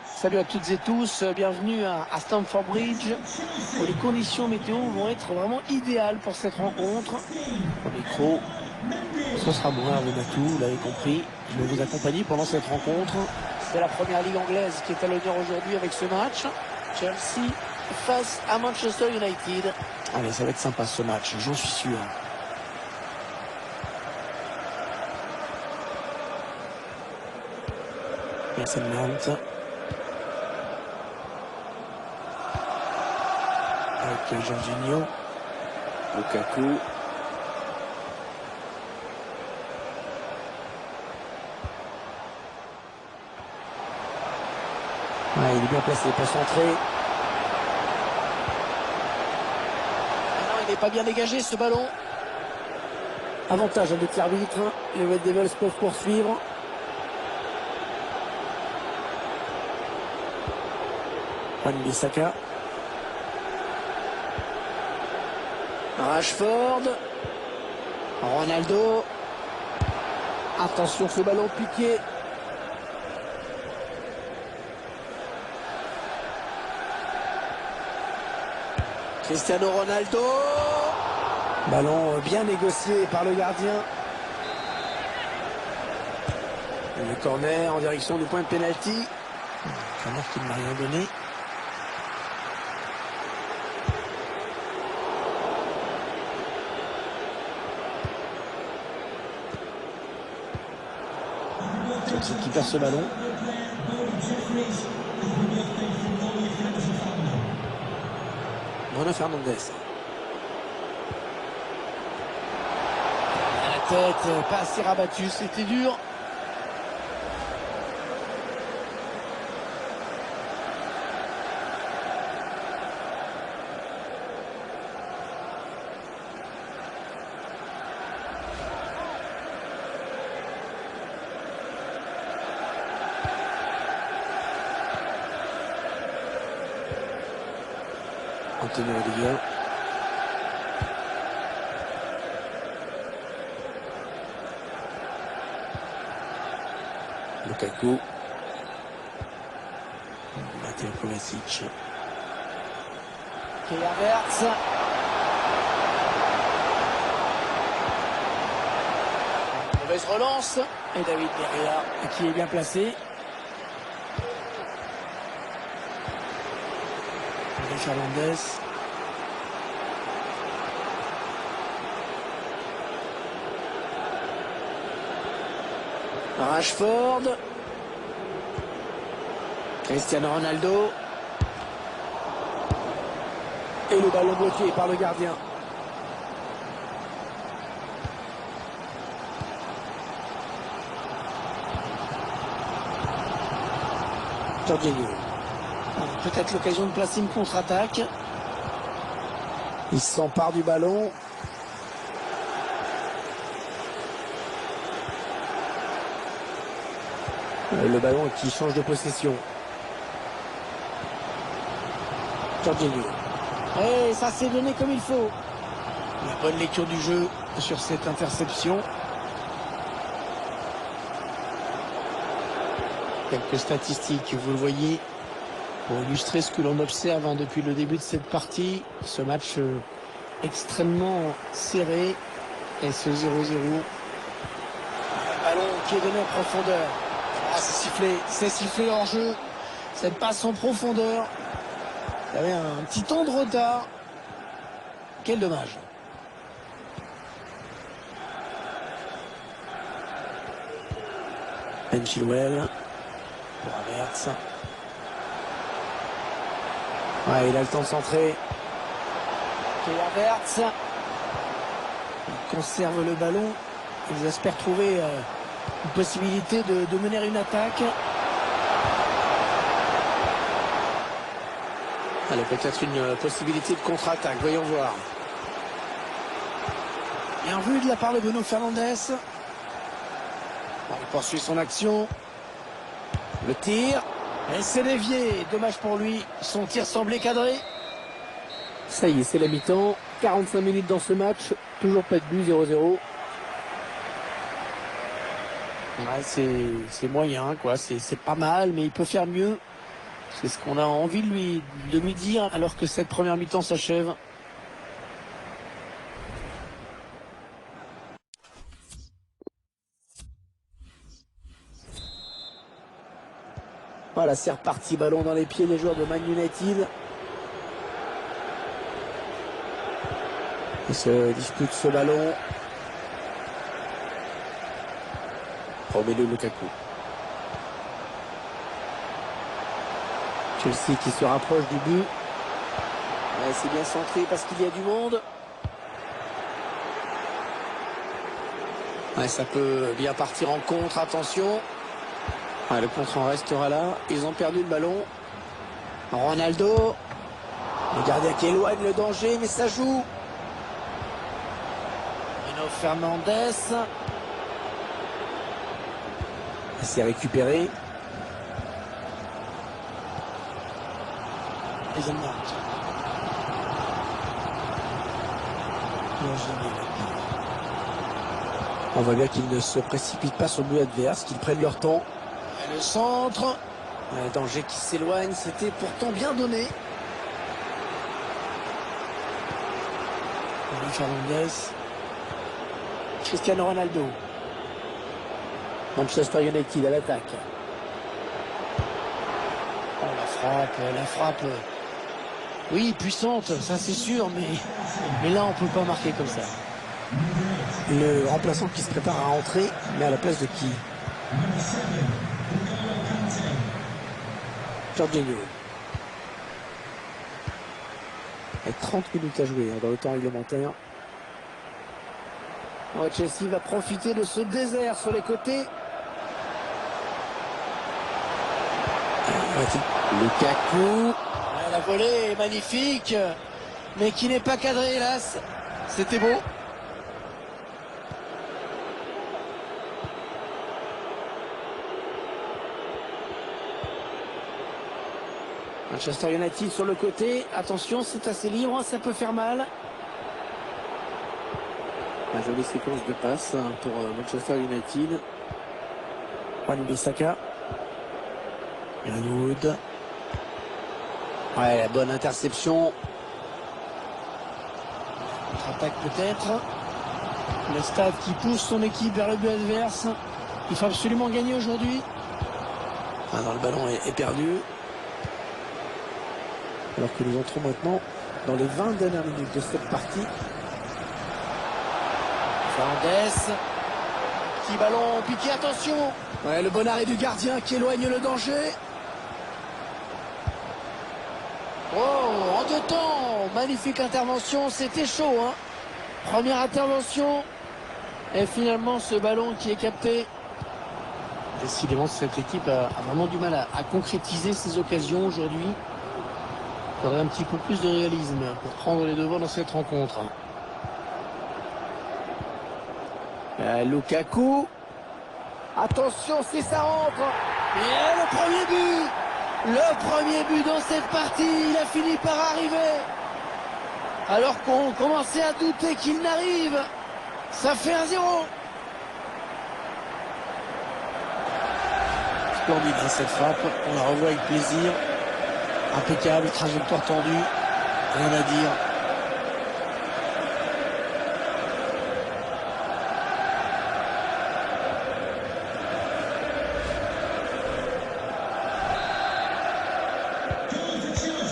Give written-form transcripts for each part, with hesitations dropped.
Salut à toutes et tous, bienvenue à Stamford Bridge, où les conditions météo vont être vraiment idéales pour cette rencontre. Au micro, ce sera moi, Renatou, vous l'avez compris. Je vais vous accompagner pendant cette rencontre. C'est la première ligue anglaise qui est à l'honneur aujourd'hui avec ce match. Chelsea face à Manchester United. Allez, ça va être sympa ce match, j'en suis sûr. Mason Mount. Avec Jorginho. Lukaku. Ouais, il est bien placé pour centrer. Ah non, il n'est pas bien dégagé ce ballon. Avantage avec l'arbitre. Les Red Devils peuvent poursuivre. Wan-Bissaka. Rashford. Ronaldo. Attention, ce ballon piqué. Cristiano Ronaldo. Ballon bien négocié par le gardien. Le corner en direction du point de pénalty. Corner qui ne m'a rien donné. Chelsea qui perd ce ballon. Bruno Fernandes. À la tête, pas assez rabattu, c'était dur. Antonio Rudiger. Lukaku. Matteo Kovacic. Kai Havertz. Mauvaise relance. Et David De Gea qui est bien placé. Fernandes. Rashford. Cristiano Ronaldo. Et le ballon bloqué par le gardien. Jorginho. Peut-être l'occasion de placer une contre-attaque. Il s'empare du ballon. Le ballon qui change de possession. Jorginho. Et ça s'est donné comme il faut. La bonne lecture du jeu sur cette interception. Quelques statistiques, vous le voyez, pour illustrer ce que l'on observe depuis le début de cette partie. Ce match extrêmement serré. Et ce 0-0. Le ballon qui est donné en profondeur. Ah, c'est sifflé hors jeu. Cette passe en profondeur. Il y avait un petit temps de retard. Quel dommage. Ben Chilwell. Pour Havertz. Ouais, il a le temps de centrer. Kai Havertz. Il conserve le ballon. Ils espèrent trouver une possibilité de mener une attaque. Allez, peut-être une possibilité de contre-attaque. Voyons voir. Bien vu de la part de Bruno Fernandes. Il poursuit son action. Le tir. Et c'est dévié. Dommage pour lui. Son tir semblait cadré. Ça y est, c'est la mi-temps. 45 minutes dans ce match. Toujours pas de but, 0-0. Ouais, c'est moyen, quoi. C'est pas mal, mais il peut faire mieux. C'est ce qu'on a envie de lui dire alors que cette première mi-temps s'achève. Voilà, c'est reparti. Ballon dans les pieds des joueurs de Man United. Ils se disputent ce ballon. Romelu Lukaku. Chelsea qui se rapproche du but. Ouais, c'est bien centré parce qu'il y a du monde. Ouais, ça peut bien partir en contre, attention. Ouais, le contre en restera là. Ils ont perdu le ballon. Ronaldo. Le gardien qui éloigne le danger, mais ça joue. Bruno Fernandes. C'est récupéré. Mason Mount. On voit bien qu'ils ne se précipitent pas sur le but adverse, qu'ils prennent leur temps. Et le centre. Le danger qui s'éloigne, c'était pourtant bien donné. Bruno Fernandes. Cristiano Ronaldo. Manchester United à l'attaque. Oh, la frappe. Oui, puissante, ça c'est sûr, mais là on peut pas marquer comme ça. Le remplaçant qui se prépare à rentrer, mais à la place de qui? Jorginho. Et 30 minutes à jouer dans le temps réglementaire. Oh, Chelsea va profiter de ce désert sur les côtés. Lukaku. La volée est magnifique, mais qui n'est pas cadré, hélas. C'était beau. Manchester United sur le côté. Attention, c'est assez libre, ça peut faire mal. La jolie séquence de passe pour Manchester United. Wan-Bissaka. Greenwood. Ouais, la bonne interception. Contre-attaque peut-être. Le Stade qui pousse son équipe vers le but adverse. Il faut absolument gagner aujourd'hui. Ah non, le ballon est perdu. Alors que nous entrons maintenant dans les 20 dernières minutes de cette partie. Fernandes. Petit ballon piqué, attention. Ouais, le bon arrêt du gardien qui éloigne le danger. Oh, en deux temps, magnifique intervention, c'était chaud, hein. Première intervention, et finalement ce ballon qui est capté. Décidément, cette équipe a vraiment du mal à concrétiser ses occasions aujourd'hui. Il faudrait un petit peu plus de réalisme pour prendre les devants dans cette rencontre. Lukaku. Attention si ça rentre. Et le premier but. Le premier but dans cette partie, il a fini par arriver. Alors qu'on commençait à douter qu'il n'arrive. Ça fait 1-0. Splendide hein, cette frappe, on la revoit avec plaisir. Impeccable, trajectoire tendue, rien à dire.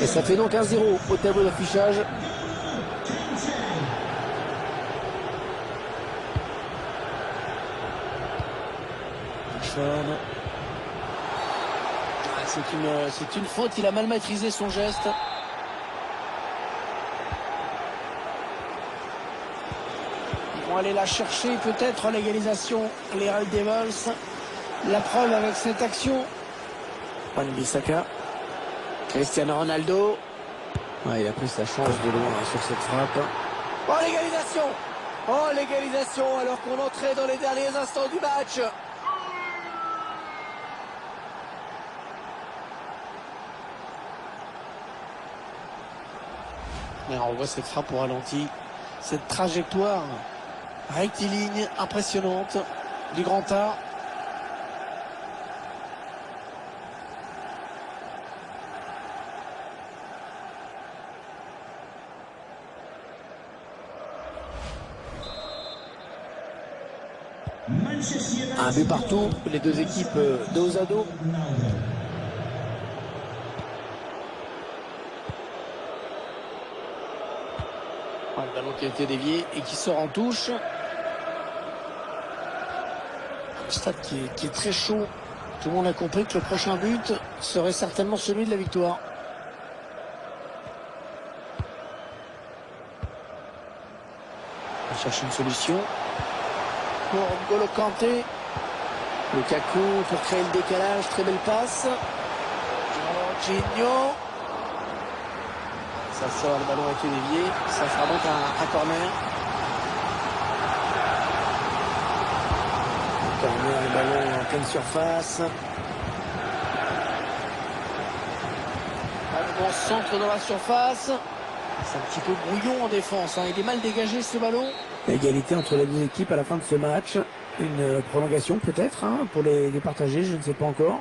Et ça fait donc 1-0 au tableau d'affichage. C'est une faute, il a mal maîtrisé son geste. Ils vont aller la chercher peut-être l'égalisation, les Red Devils. La preuve avec cette action. Wan-Bissaka. Cristiano Ronaldo. Ouais, il a pris sa chance de loin sur cette frappe. Oh l'égalisation. Oh l'égalisation alors qu'on entrait dans les derniers instants du match. Et on voit cette frappe au ralenti. Cette trajectoire rectiligne impressionnante du grand art. Un but partout, les deux équipes dos à dos. Le ballon qui a été dévié et qui sort en touche. Un stade qui est très chaud. Tout le monde a compris que le prochain but serait certainement celui de la victoire. On va chercher une solution. Pour N'Golo Kanté. Lukaku pour créer le décalage. Très belle passe. Jorginho. Ça sort, le ballon a été dévié. Ça sera donc un corner. Corner, le ballon en pleine surface. Un bon centre dans la surface. C'est un petit peu brouillon en défense. Il est mal dégagé ce ballon. Égalité entre les deux équipes à la fin de ce match. Une prolongation peut-être pour les partager, je ne sais pas encore.